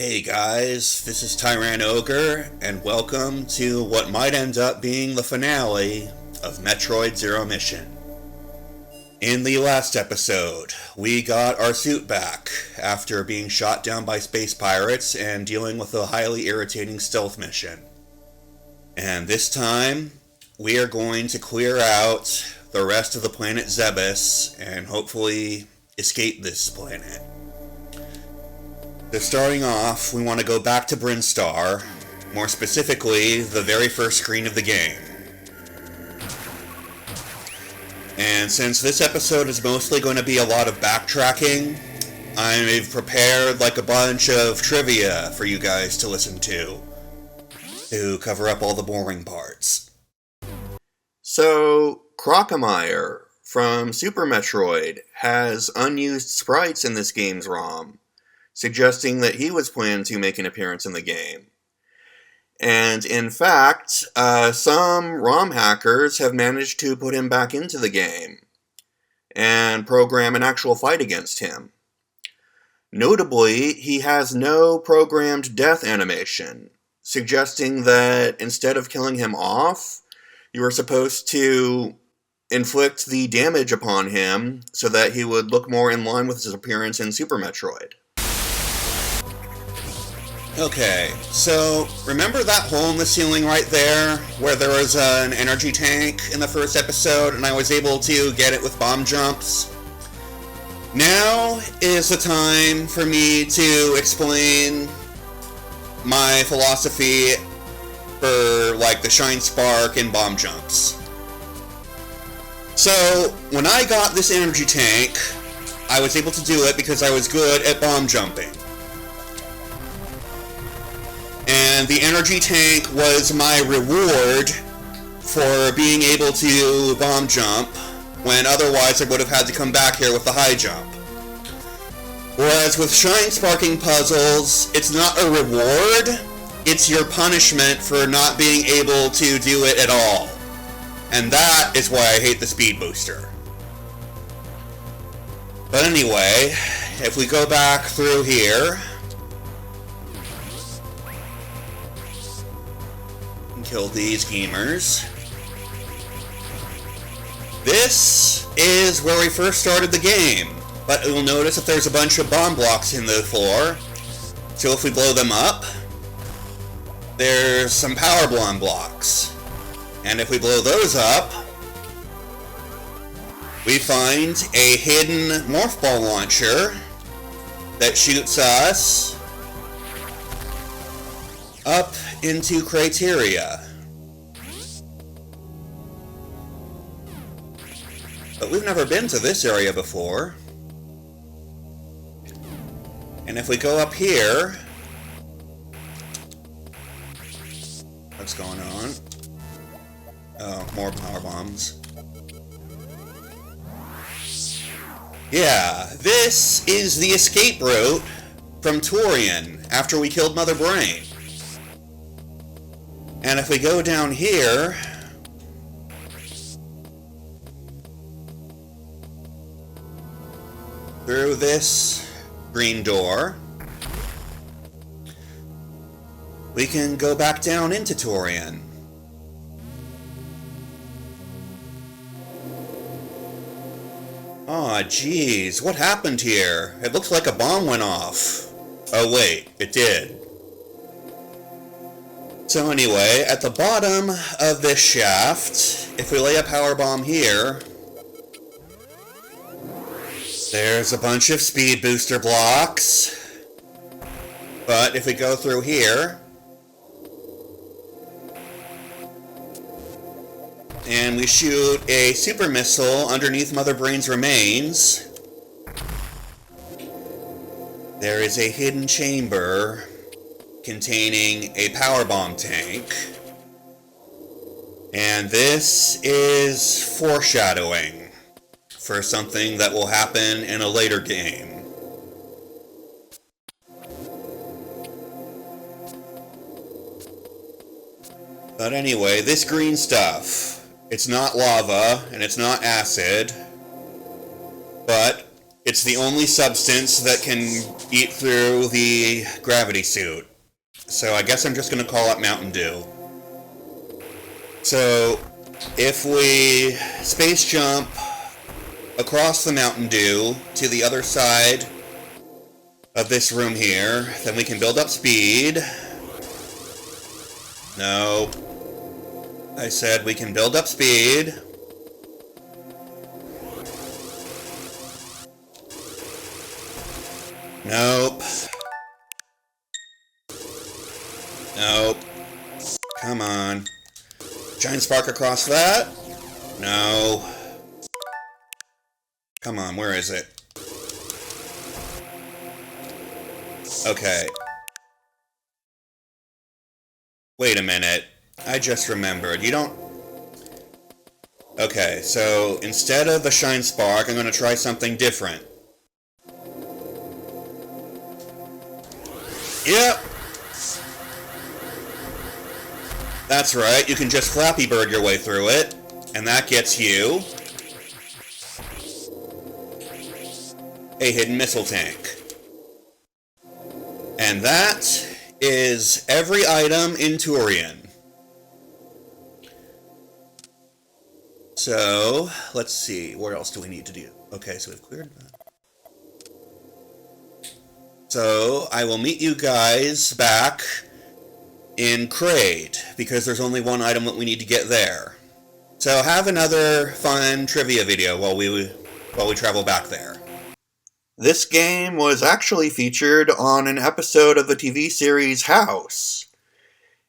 Hey guys, this is Tyran Ogre, and welcome to what might end up being the finale of Metroid Zero Mission. In the last episode, we got our suit back after being shot down by space pirates and dealing with a highly irritating stealth mission. And this time, we are going to clear out the rest of the planet Zebes and hopefully escape this planet. So starting off, we want to go back to Brinstar, more specifically, the very first screen of the game. And since this episode is mostly going to be a lot of backtracking, I've prepared like a bunch of trivia for you guys to listen to cover up all the boring parts. So, Crocomire from Super Metroid has unused sprites in this game's ROM, suggesting that he was planned to make an appearance in the game. And in fact, some ROM hackers have managed to put him back into the game and program an actual fight against him. Notably, he has no programmed death animation, suggesting that instead of killing him off, you were supposed to inflict the damage upon him so that he would look more in line with his appearance in Super Metroid. Okay, so remember that hole in the ceiling right there where there was an energy tank in the first episode and I was able to get it with bomb jumps? Now is the time for me to explain my philosophy for like the shine spark and bomb jumps. So when I got this energy tank, I was able to do it because I was good at bomb jumping. And the energy tank was my reward for being able to bomb jump, when otherwise I would have had to come back here with the high jump. Whereas with shine sparking puzzles, it's not a reward, it's your punishment for not being able to do it at all. And that is why I hate the speed booster. But anyway, if we go back through here, kill these gamers. This is where we first started the game, but you'll notice that there's a bunch of bomb blocks in the floor. So if we blow them up, there's some power bomb blocks. And if we blow those up, we find a hidden morph ball launcher that shoots us up into Criteria. But we've never been to this area before. And if we go up here, what's going on? Oh, more power bombs. Yeah, this is the escape route from Torian after we killed Mother Brain. And if we go down here, through this green door, we can go back down into Torian. Aw, jeez, what happened here? It looks like a bomb went off. Oh wait, it did. So anyway, at the bottom of this shaft, if we lay a power bomb here, there's a bunch of speed booster blocks. But if we go through here, and we shoot a super missile underneath Mother Brain's remains, there is a hidden chamber containing a power bomb tank. And this is foreshadowing for something that will happen in a later game. But anyway, this green stuff, it's not lava and it's not acid, but It's the only substance that can eat through the gravity suit. So I guess I'm just going to call it Mountain Dew. So, if we space jump across the Mountain Dew to the other side of this room here, then we can build up speed. No. I said we can build up speed. Nope. Nope. Come on. Giant spark across that? No. Come on, where is it? Okay. Wait a minute. I just remembered. You don't... Okay, so instead of the shine spark, I'm going to try something different. Yep. That's right, you can just Flappy Bird your way through it, and that gets you a hidden missile tank. And that is every item in Turian. So, let's see, what else do we need to do? Okay, so we've cleared that. So, I will meet you guys back in Kraid, because there's only one item that we need to get there. So have another fun trivia video while we travel back there. This game was actually featured on an episode of the TV series House.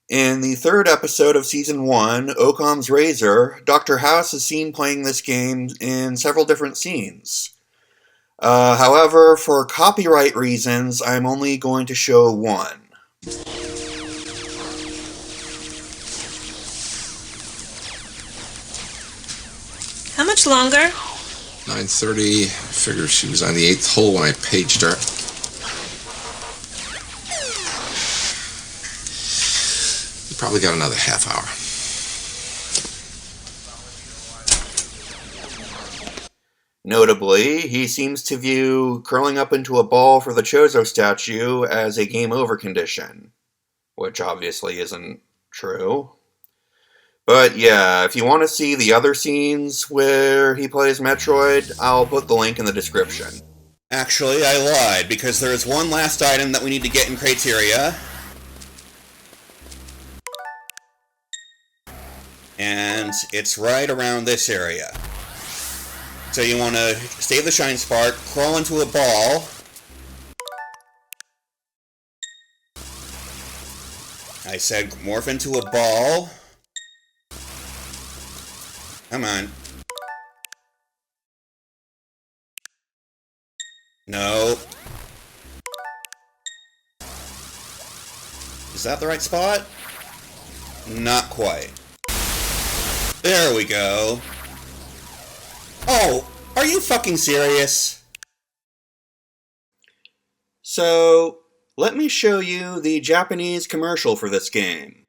In the third episode of Season 1, Occam's Razor, Dr. House is seen playing this game in several different scenes. However, for copyright reasons, I'm only going to show one. How much longer? 9:30. Figure she was on the 8th hole when I paged her. You probably got another half hour. Notably, he seems to view curling up into a ball for the Chozo statue as a game over condition, which obviously isn't true. But yeah, if you want to see the other scenes where he plays Metroid, I'll put the link in the description. Actually, I lied, because there is one last item that we need to get in Criteria. And it's right around this area. So you want to save the shine spark, crawl into a ball. I said morph into a ball. Come on. No. Is that the right spot? Not quite. There we go. Oh, are you fucking serious? So, let me show you the Japanese commercial for this game.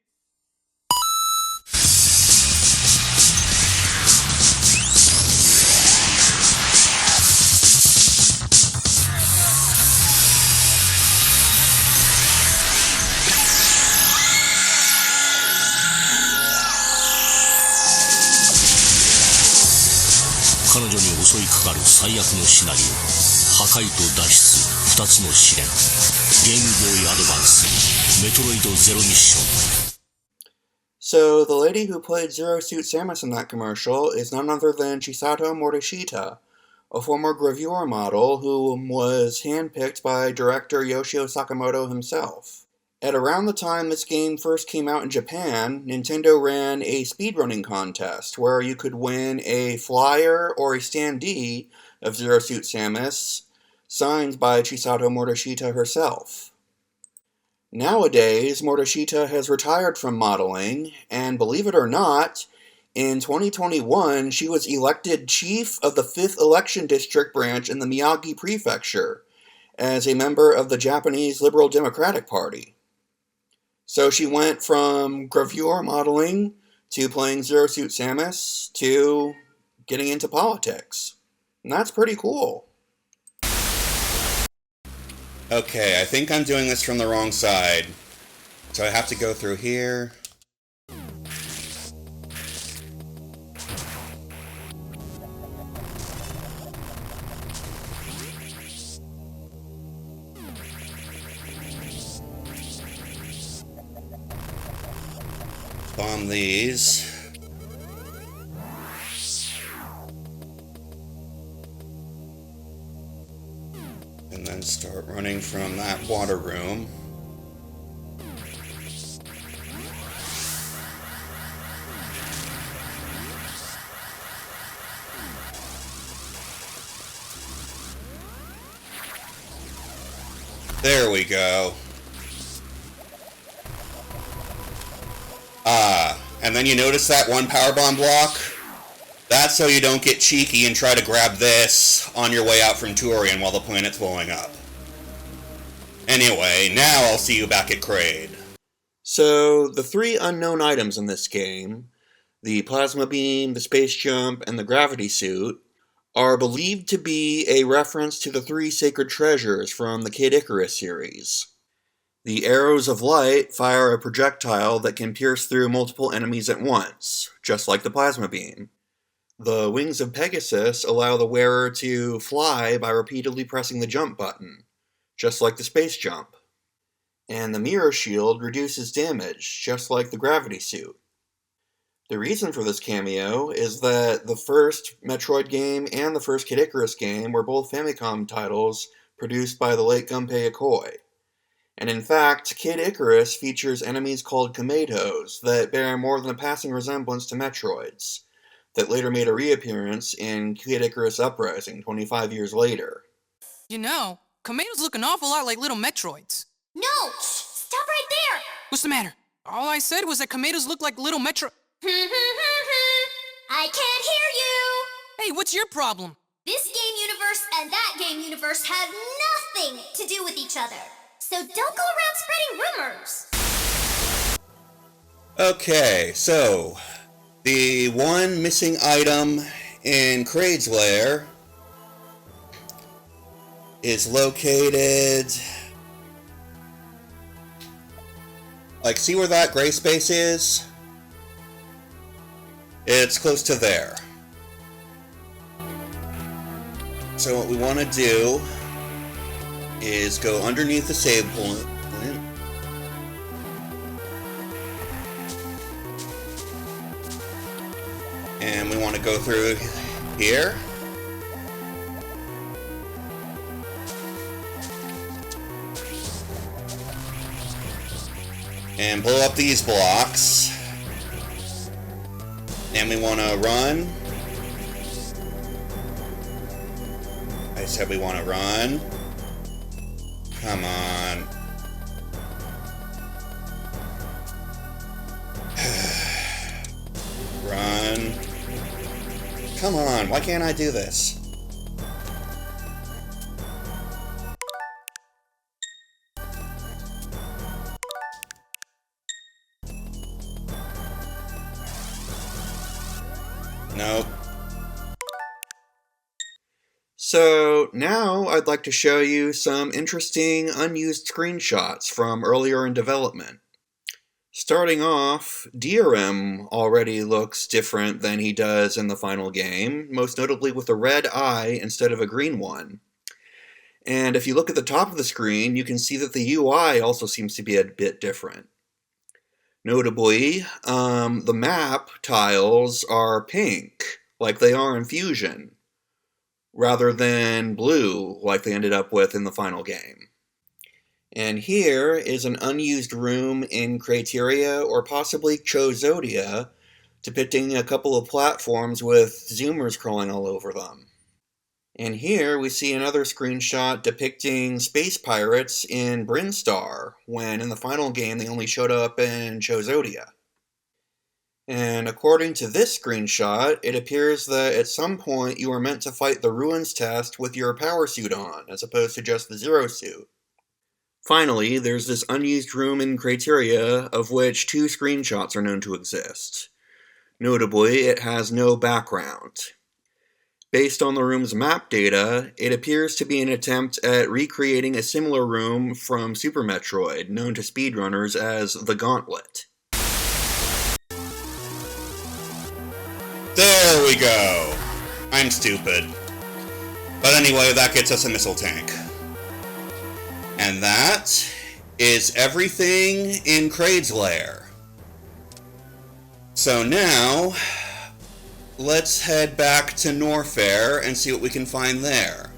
彼女に襲いかかる最悪のシナリオ、破壊と脱出、2つの試練。ゲームボーイアドバンス、メトロイドゼロミッション。 So, the lady who played Zero Suit Samus in that commercial is none other than Chisato Morishita, a former gravure model who was handpicked by director Yoshio Sakamoto himself. At around the time this game first came out in Japan, Nintendo ran a speedrunning contest where you could win a flyer or a standee of Zero Suit Samus, signed by Chisato Morishita herself. Nowadays, Morishita has retired from modeling, and believe it or not, in 2021 she was elected chief of the 5th Election District branch in the Miyagi Prefecture, as a member of the Japanese Liberal Democratic Party. So she went from gravure modeling to playing Zero Suit Samus to getting into politics. And that's pretty cool. Okay, I think I'm doing this from the wrong side. So I have to go through here. Bomb these. And then start running from that water room. There we go. And then you notice that one power bomb block? That's so you don't get cheeky and try to grab this on your way out from Turian while the planet's blowing up. Anyway, now I'll see you back at Kraid. So, the 3 unknown items in this game, the plasma beam, the space jump, and the gravity suit, are believed to be a reference to the 3 sacred treasures from the Kid Icarus series. The arrows of light fire a projectile that can pierce through multiple enemies at once, just like the plasma beam. The wings of Pegasus allow the wearer to fly by repeatedly pressing the jump button, just like the space jump. And the mirror shield reduces damage, just like the gravity suit. The reason for this cameo is that the first Metroid game and the first Kid Icarus game were both Famicom titles produced by the late Gunpei Yokoi. And in fact, Kid Icarus features enemies called Kameitos that bear more than a passing resemblance to Metroids, that later made a reappearance in Kid Icarus Uprising 25 years later. You know, Kameitos look an awful lot like little Metroids. No! Stop right there! What's the matter? All I said was that Kameitos look like little Metro... I can't hear you! Hey, what's your problem? This game universe and that game universe have nothing to do with each other. So don't go around spreading rumors. Okay, so the one missing item in Kraid's lair is located... Like, see where that gray space is? It's close to there. So what we want to do is go underneath the save point. And we want to go through here. And blow up these blocks. And we want to run. I said we want to run. Come on. Run. Come on, why can't I do this? Nope. So now I'd like to show you some interesting unused screenshots from earlier in development. Starting off, DRM already looks different than he does in the final game, most notably with a red eye instead of a green one. And if you look at the top of the screen, you can see that the UI also seems to be a bit different. Notably, the map tiles are pink, like they are in Fusion, rather than blue, like they ended up with in the final game. And here is an unused room in Crateria, or possibly Chozodia, depicting a couple of platforms with zoomers crawling all over them. And here we see another screenshot depicting space pirates in Brinstar, when in the final game they only showed up in Chozodia. And according to this screenshot, it appears that at some point you are meant to fight the Ruins test with your power suit on, as opposed to just the Zero suit. Finally, there's this unused room in Crateria, of which 2 screenshots are known to exist. Notably, it has no background. based on the room's map data, it appears to be an attempt at recreating a similar room from Super Metroid, known to speedrunners as the Gauntlet. There we go! I'm stupid. But anyway, that gets us a missile tank. And that is everything in Kraid's lair. So now, let's head back to Norfair and see what we can find there.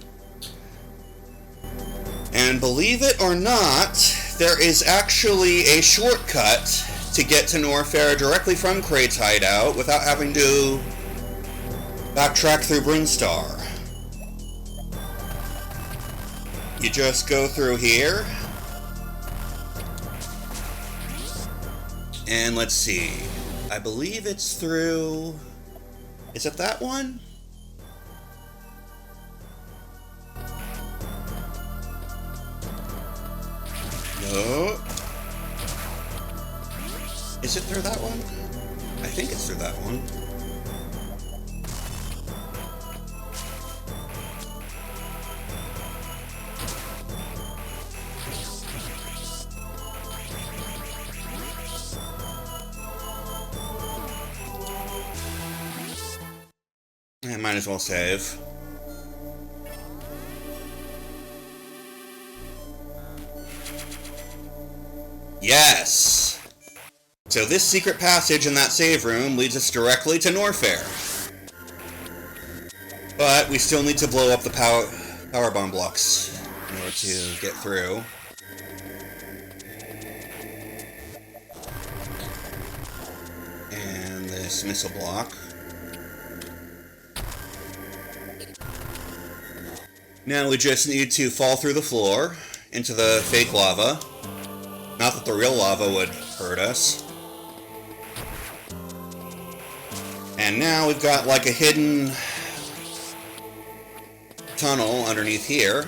And believe it or not, there is actually a shortcut to get to Norfair directly from Kraid's hideout without having to backtrack through Brinstar. You just go through here. And let's see. I believe it's through... Is it that one? No. Is it through that one? I think it's through that one. I might as well save. Yes! So this secret passage in that save room leads us directly to Norfair. But we still need to blow up the power bomb blocks in order to get through. And this missile block. Now we just need to fall through the floor into the fake lava. Not that the real lava would hurt us. And now we've got like a hidden tunnel underneath here.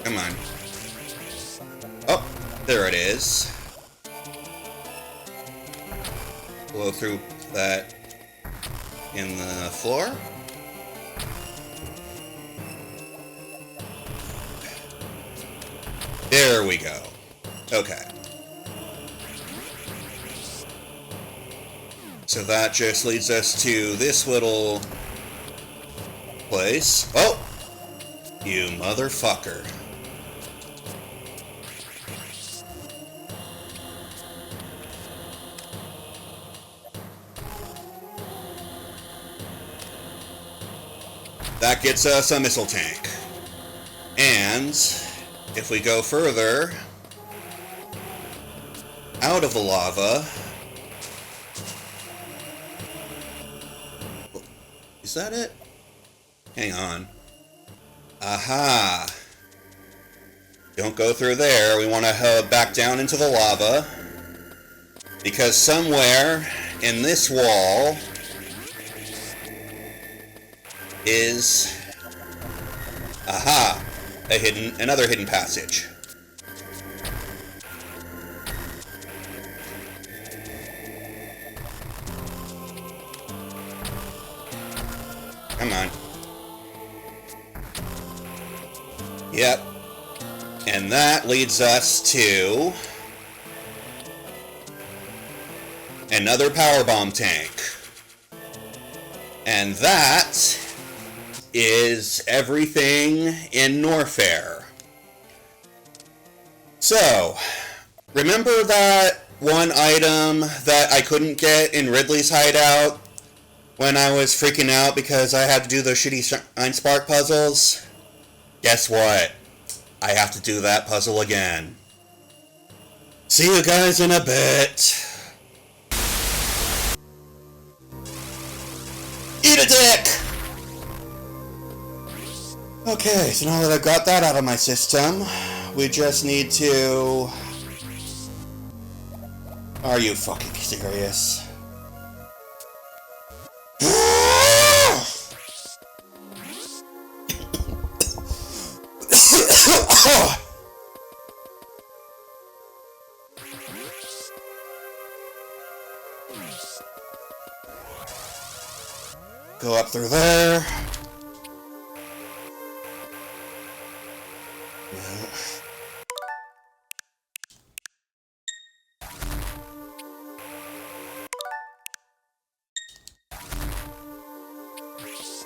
Come on. Oh, there it is. Blow through that in the floor. There we go. Okay. So that just leads us to this little place. Oh! You motherfucker. That gets us a missile tank. And if we go further out of the lava, is that it? Hang on. Aha! Don't go through there. We want to head back down into the lava, because somewhere in this wall is, aha, another hidden passage. Come on. Yep. And that leads us to another power bomb tank. And that is everything in Norfair. So, remember that one item that I couldn't get in Ridley's hideout when I was freaking out because I had to do those shitty Shine Spark puzzles? Guess what? I have to do that puzzle again. See you guys in a bit. Eat a dick! Okay, so now that I've got that out of my system, we just need to... Are you fucking serious? Go up through there. Yeah.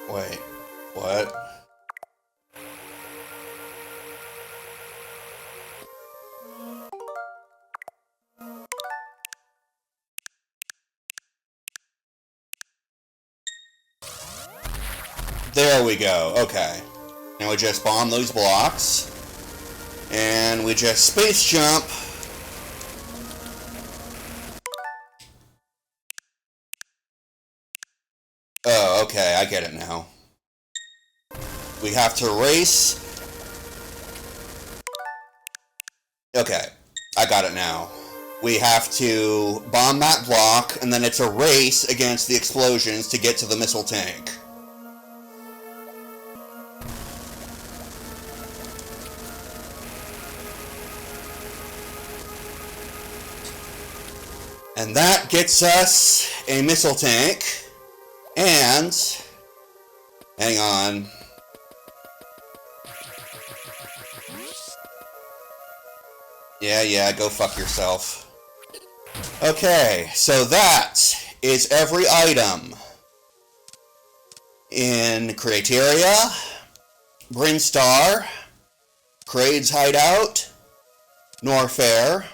Wait, what? There we go, okay. Now we just bomb those blocks. And we just space jump. Oh, okay, I get it now. We have to race. Okay, I got it now. We have to bomb that block, and then it's a race against the explosions to get to the missile tank. And that gets us a missile tank. And, hang on. Yeah, go fuck yourself. Okay, so that is every item in Crateria, Brinstar, Kraid's Hideout, Norfair,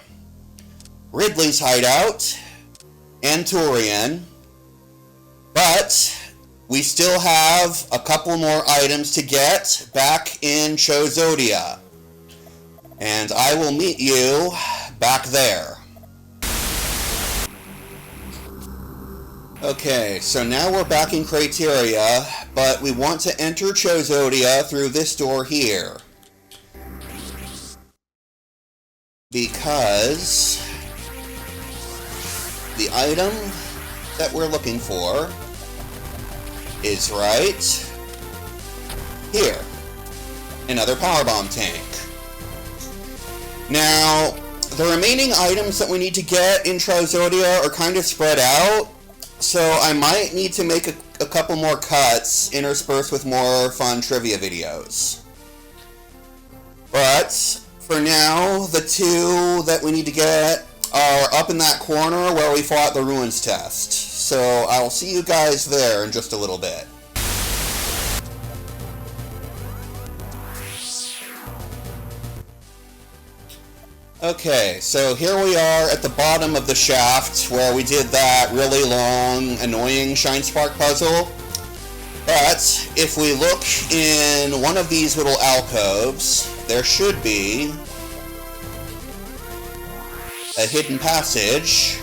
Ridley's Hideout, and Turian. But we still have a couple more items to get back in Chozodia. And I will meet you back there. Okay, so now we're back in Crateria, but we want to enter Chozodia through this door here. Because the item that we're looking for is right here. Another powerbomb tank. Now, the remaining items that we need to get in Chozodia are kind of spread out, so I might need to make a couple more cuts interspersed with more fun trivia videos. But, for now, the two that we need to get are up in that corner where we fought the ruins test. So I'll see you guys there in just a little bit. Okay, so here we are at the bottom of the shaft where we did that really long, annoying Shine Spark puzzle. But if we look in one of these little alcoves, there should be a hidden passage.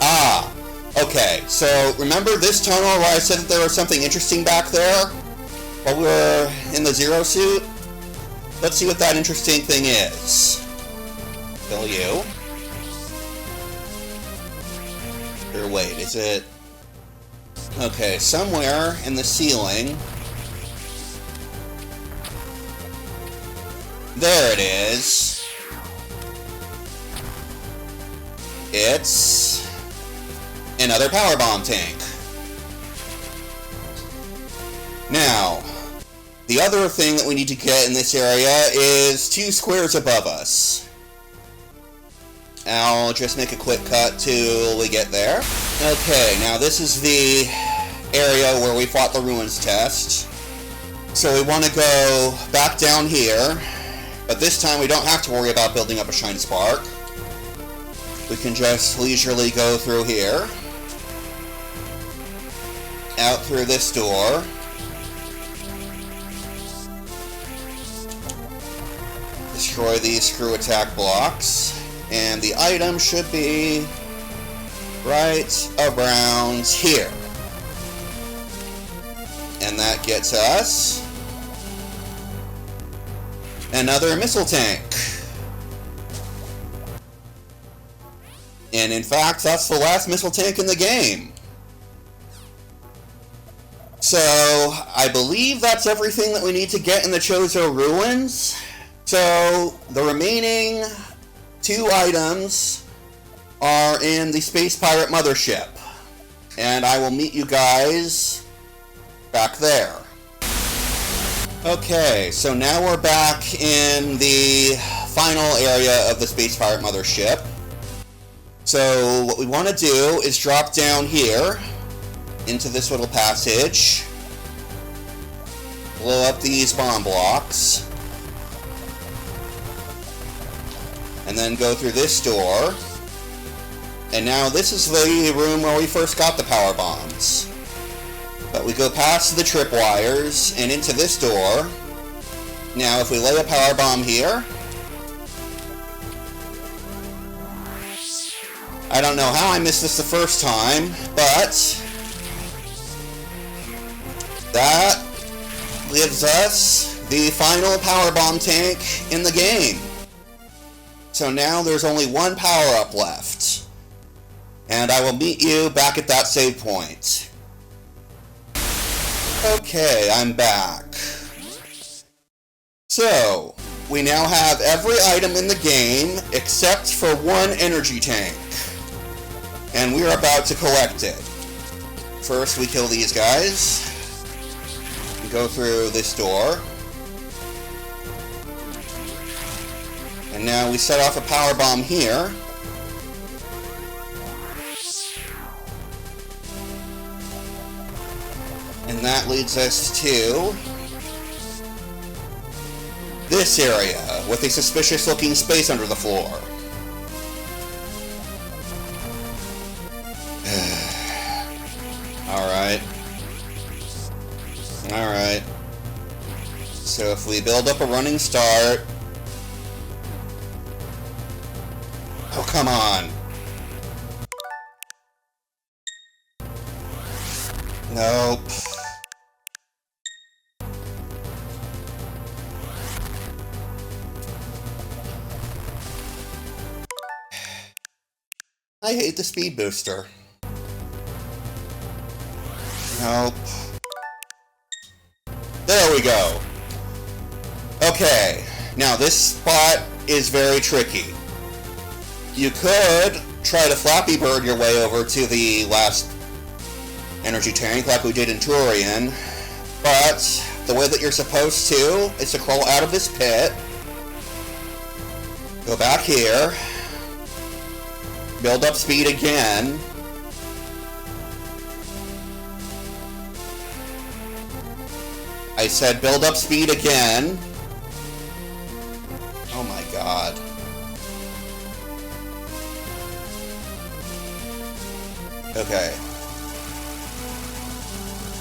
Ah, okay, so remember this tunnel where I said that there was something interesting back there while we were in the Zero suit? Let's see what that interesting thing is. Kill you. Or wait, is it... Okay, somewhere in the ceiling. There it is. It's another powerbomb tank. Now, the other thing that we need to get in this area is 2 squares above us. I'll just make a quick cut till we get there. Okay, now this is the area where we fought the ruins test. So we want to go back down here, but this time we don't have to worry about building up a Shine Spark. We can just leisurely go through here, out through this door, destroy these screw attack blocks, and the item should be right around here. And that gets us another missile tank. And in fact, that's the last missile tank in the game. So, I believe that's everything that we need to get in the Chozo Ruins. So, the remaining 2 items are in the Space Pirate Mothership. And I will meet you guys back there. Okay, so now we're back in the final area of the Space Pirate Mothership. So what we want to do is drop down here into this little passage, blow up these bomb blocks, and then go through this door. And now this is the room where we first got the power bombs. But we go past the tripwires and into this door. Now if we lay a power bomb here, I don't know how I missed this the first time, but that gives us the final power bomb tank in the game. So now there's only one power-up left. And I will meet you back at that save point. Okay, I'm back. So, we now have every item in the game except for one energy tank. And we're about to collect it. First, we kill these guys. We go through this door. And now we set off a power bomb here. And that leads us to this area with a suspicious looking space under the floor. Alright. So if we build up a running start... Oh, come on. Nope. I hate the speed booster. Nope. There we go. Okay, now this spot is very tricky. You could try to Flappy Bird your way over to the last energy tank like we did in Turian, but the way that you're supposed to is to crawl out of this pit, go back here, build up speed again, I said build up speed again. Oh my god. Okay.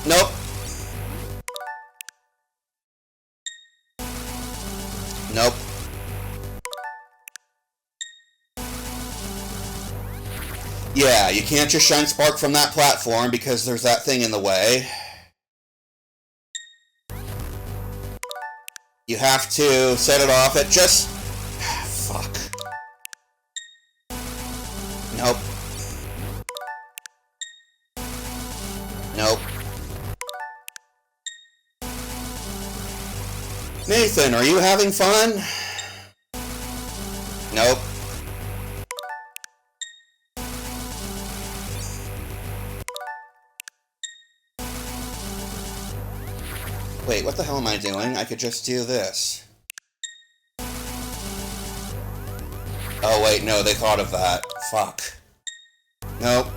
Nope. Nope. Yeah, you can't just shine spark from that platform because there's that thing in the way. You have to set it off at just... Fuck. Nope. Nope. Nathan, are you having fun? Nope. Wait, what the hell am I doing? I could just do this. Oh wait, no, they thought of that. Fuck. Nope.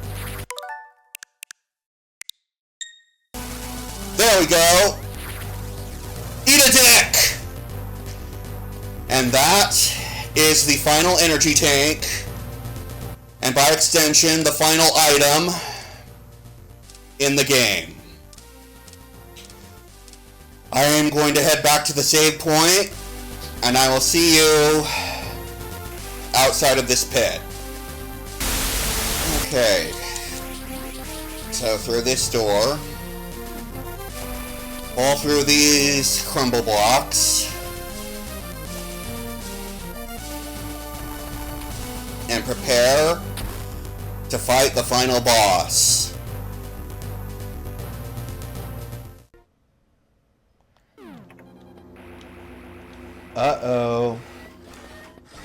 There we go! Eat a dick! And that is the final energy tank, and by extension, the final item in the game. I am going to head back to the save point, and I will see you outside of this pit. Okay. So through this door, all through these crumble blocks, and prepare to fight the final boss. Uh-oh.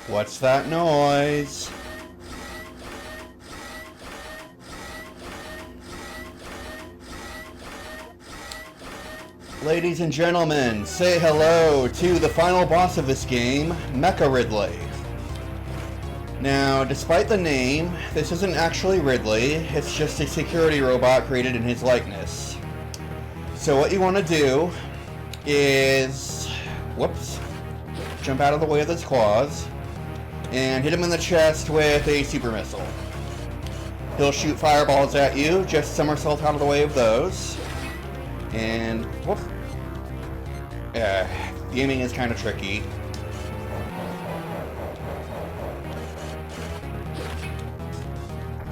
What's that noise? Ladies and gentlemen, say hello to the final boss of this game, Mecha-Ridley. Now, despite the name, this isn't actually Ridley, it's just a security robot created in his likeness. So what you want to do is, whoops, jump out of the way of his claws, and hit him in the chest with a super missile. He'll shoot fireballs at you, just somersault out of the way of those, and whoop. Aiming is kind of tricky.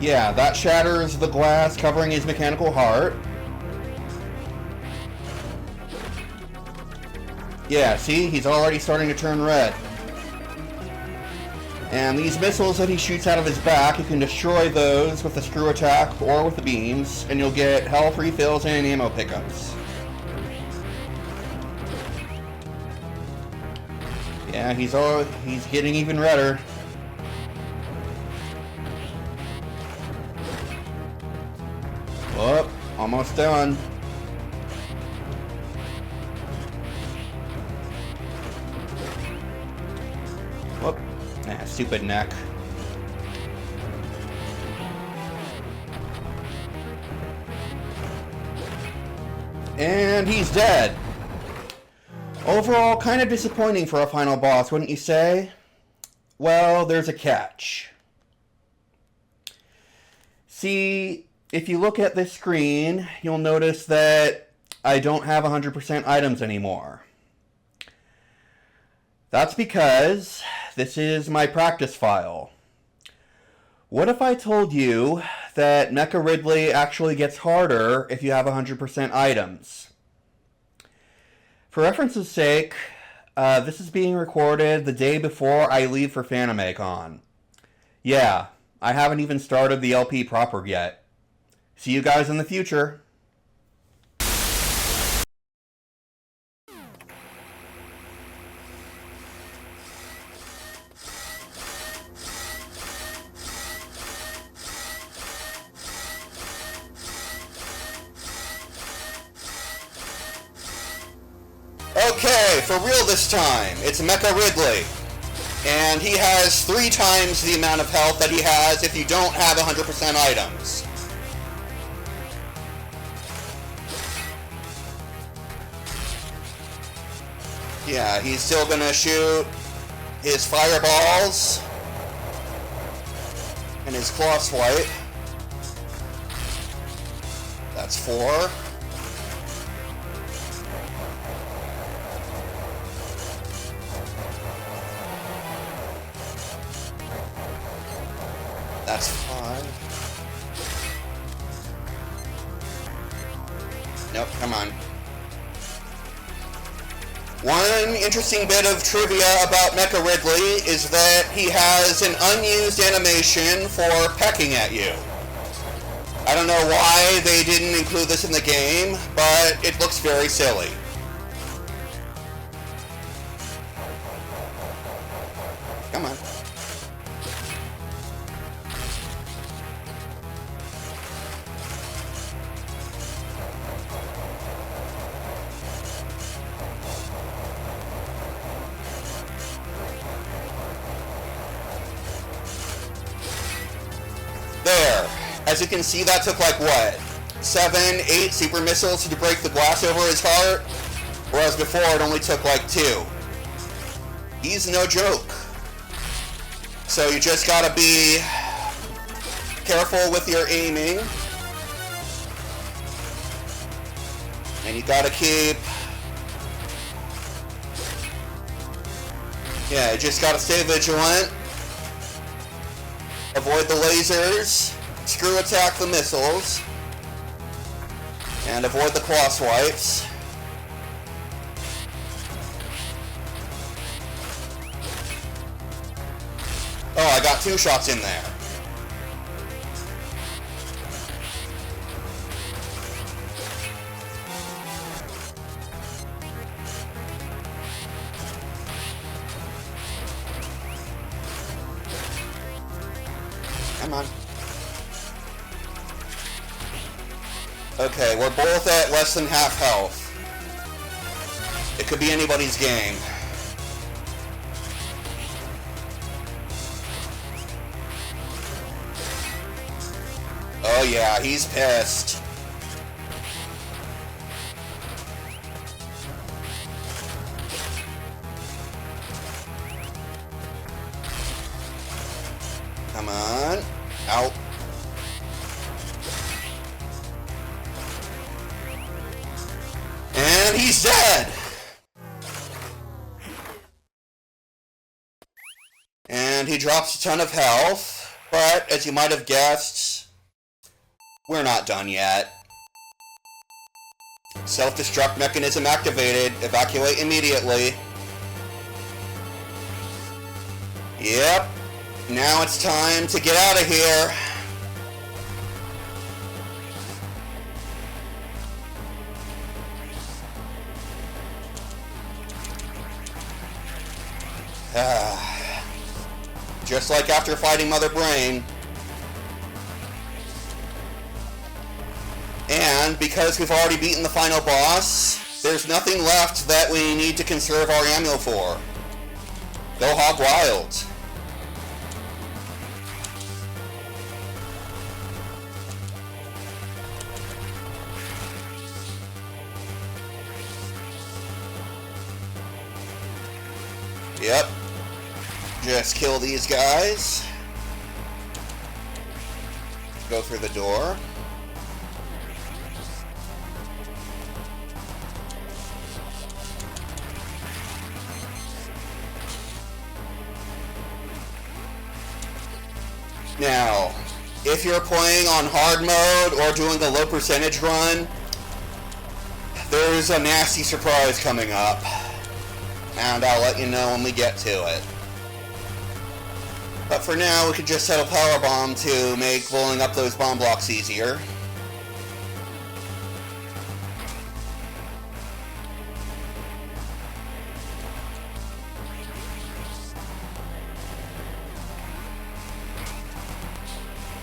Yeah, that shatters the glass covering his mechanical heart. Yeah, see? He's already starting to turn red. And these missiles that he shoots out of his back, you can destroy those with the screw attack or with the beams, and you'll get health refills and ammo pickups. Yeah, he's getting even redder. Oh, almost done. Whoop. Stupid neck. And he's dead. Overall, kind of disappointing for a final boss, wouldn't you say? Well, there's a catch. See, if you look at this screen, you'll notice that I don't have 100% items anymore. That's because this is my practice file. What if I told you that Mecha-Ridley actually gets harder if you have 100% items? For reference's sake, this is being recorded the day before I leave for Fanimacon. Yeah, I haven't even started the LP proper yet. See you guys in the future. Okay, for real this time, it's Mecha-Ridley. And he has 3 times the amount of health that he has if you don't have 100% items. Yeah, he's still gonna shoot his fireballs and his claw swipe. That's 4. That's 5. Nope, come on. One interesting bit of trivia about Mecha-Ridley is that he has an unused animation for pecking at you. I don't know why they didn't include this in the game, but it looks very silly. Come on. There. As you can see, that took like what? 7, 8 super missiles to break the glass over his heart? Whereas before it only took like 2. He's no joke. So you just gotta be careful with your aiming. And you gotta keep... Yeah, you just gotta stay vigilant. Avoid the lasers, screw attack the missiles, and avoid the claw swipes. Oh, I got 2 shots in there. Come on. Okay, we're both at less than half health. It could be anybody's game. Oh yeah, he's pissed. Come on. Out. And he's dead! And he drops a ton of health, but as you might have guessed, we're not done yet. Self-destruct mechanism activated. Evacuate immediately. Yep. Now it's time to get out of here. Just like after fighting Mother Brain. And because we've already beaten the final boss, there's nothing left that we need to conserve our ammo for. Go hog wild. Yep. Just kill these guys. Go through the door. Now, if you're playing on hard mode or doing a low percentage run, there's a nasty surprise coming up. And I'll let you know when we get to it. But for now, we could just set a power bomb to make blowing up those bomb blocks easier.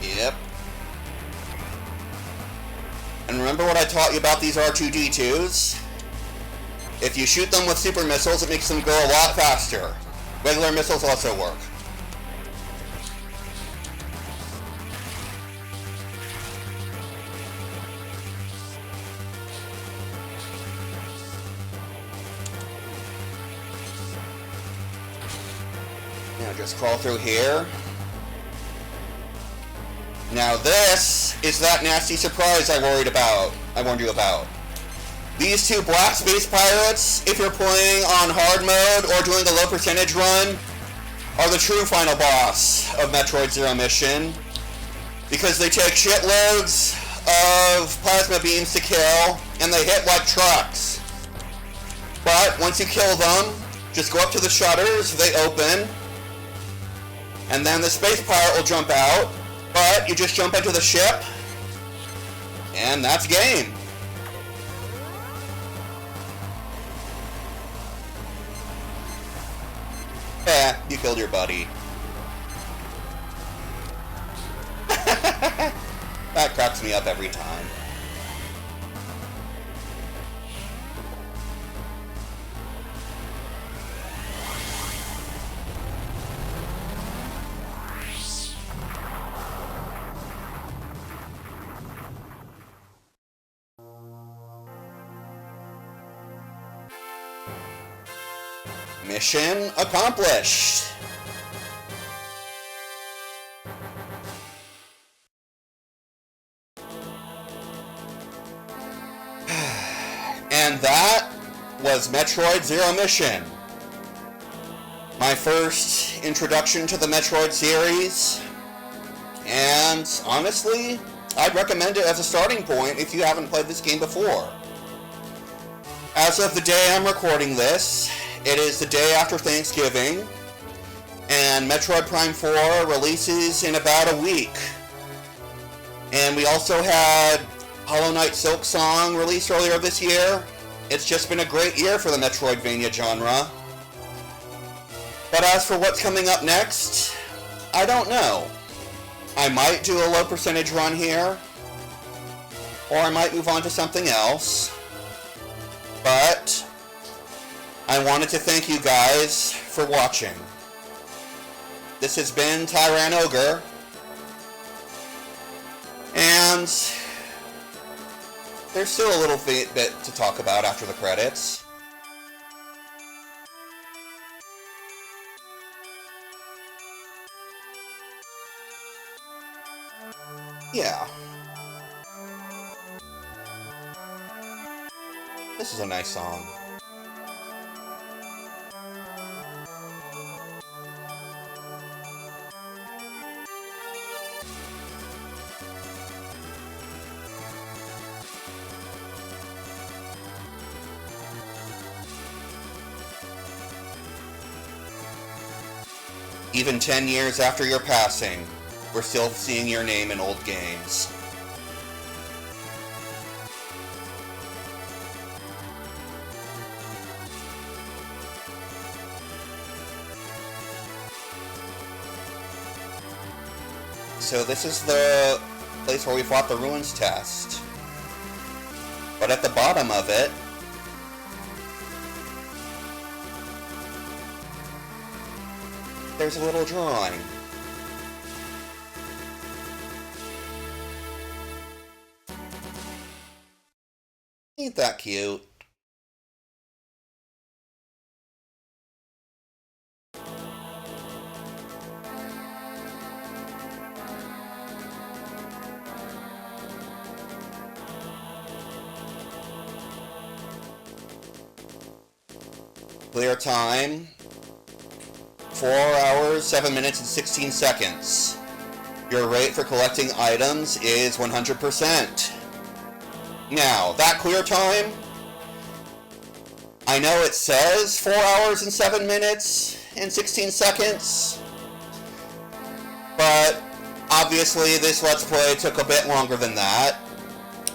Yep. And remember what I taught you about these R2-D2s? If you shoot them with super missiles, it makes them go a lot faster. Regular missiles also work. Now just crawl through here. Now this is that nasty surprise I warned you about. These two black space pirates, if you're playing on hard mode or doing a low percentage run, are the true final boss of Metroid Zero Mission, because they take shitloads of plasma beams to kill, and they hit like trucks. But once you kill them, just go up to the shutters, they open, and then the space pirate will jump out, but you just jump into the ship, and that's game. You killed your buddy. That cracks me up every time. Mission accomplished! And that was Metroid Zero Mission. My first introduction to the Metroid series. And honestly, I'd recommend it as a starting point if you haven't played this game before. As of the day I'm recording this, it is the day after Thanksgiving, and Metroid Prime 4 releases in about a week. And we also had Hollow Knight Silksong released earlier this year. It's just been a great year for the Metroidvania genre. But as for what's coming up next, I don't know. I might do a low percentage run here, or I might move on to something else. But I wanted to thank you guys for watching. This has been Tyran Ogre, and there's still a little bit to talk about after the credits. Yeah. This is a nice song. Even 10 years after your passing, we're still seeing your name in old games. So this is the place where we fought the ruins test. But at the bottom of it, there's a little drawing. Ain't that cute? Clear time. 4 hours, 7 minutes, and 16 seconds. Your rate for collecting items is 100%. Now, that clear time, I know it says 4 hours and 7 minutes and 16 seconds, but obviously this Let's Play took a bit longer than that.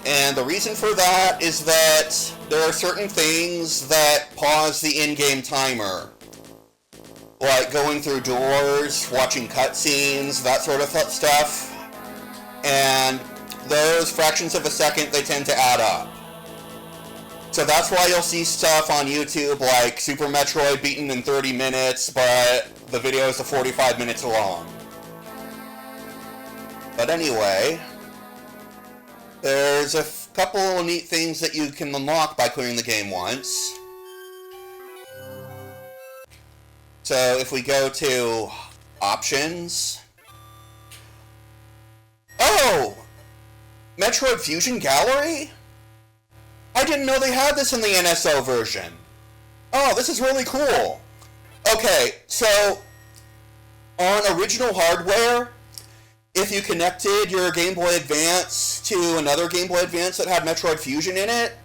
And the reason for that is that there are certain things that pause the in-game timer. Like going through doors, watching cutscenes, that sort of stuff. And those fractions of a second, they tend to add up. So that's why you'll see stuff on YouTube like Super Metroid beaten in 30 minutes, but the video is 45 minutes long. But anyway, there's a couple of neat things that you can unlock by clearing the game once. So if we go to options. Oh! Metroid Fusion Gallery? I didn't know they had this in the NSO version. Oh, this is really cool. Okay, so on original hardware, if you connected your Game Boy Advance to another Game Boy Advance that had Metroid Fusion in it,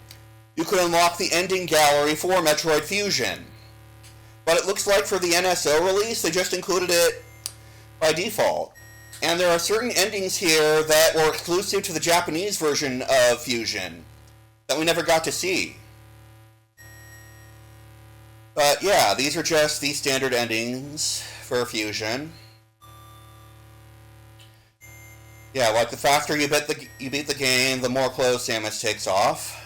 you could unlock the ending gallery for Metroid Fusion. But it looks like for the NSO release, they just included it by default. And there are certain endings here that were exclusive to the Japanese version of Fusion that we never got to see. But yeah, these are just the standard endings for Fusion. Yeah, like the faster you beat the game, the more clothes Samus takes off.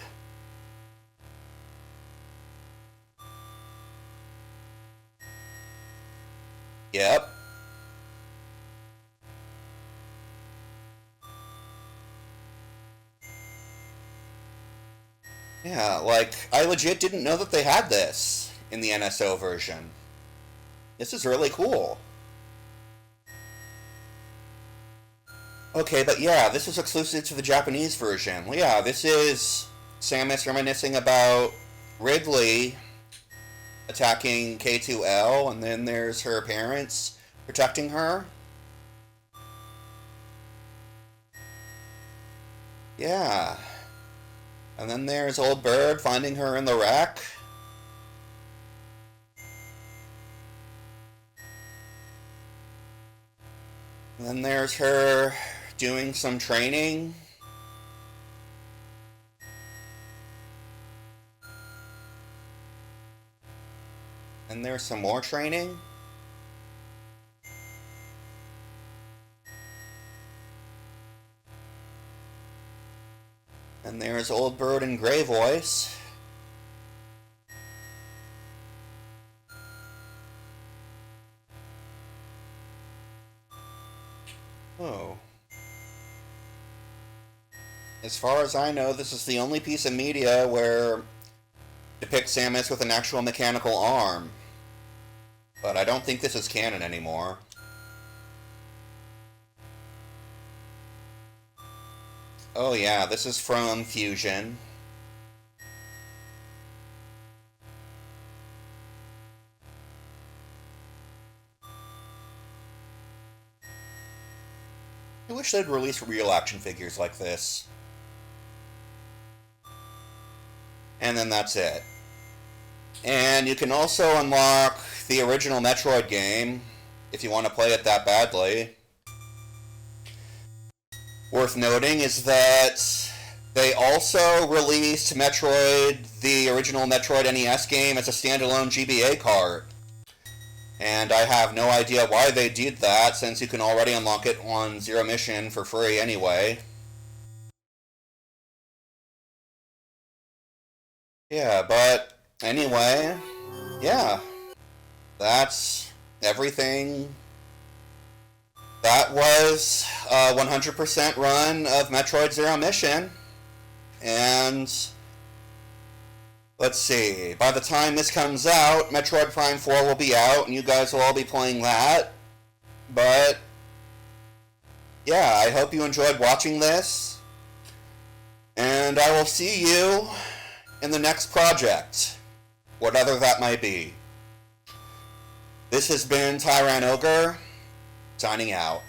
Yep. Yeah, like, I legit didn't know that they had this in the NSO version. This is really cool. Okay, but yeah, this is exclusive to the Japanese version. Well, yeah, this is Samus reminiscing about Ridley attacking K2L, and then there's her parents protecting her. Yeah. And then there's Old Bird finding her in the wreck. And then there's her doing some training. And there's some more training. And there's Old Bird and Grey Voice. Oh. As far as I know, this is the only piece of media where depicts Samus with an actual mechanical arm. But I don't think this is canon anymore. Oh yeah, this is from Fusion. I wish they'd release real action figures like this. And then that's it. And you can also unlock the original Metroid game, if you want to play it that badly. Worth noting is that they also released Metroid, the original Metroid NES game, as a standalone GBA card. And I have no idea why they did that, since you can already unlock it on Zero Mission for free anyway. Yeah, but anyway, yeah, that's everything. That was a 100% run of Metroid Zero Mission, and let's see, by the time this comes out, Metroid Prime 4 will be out, and you guys will all be playing that. But yeah, I hope you enjoyed watching this, and I will see you in the next project, whatever that might be. This has been Tyran Ogre, signing out.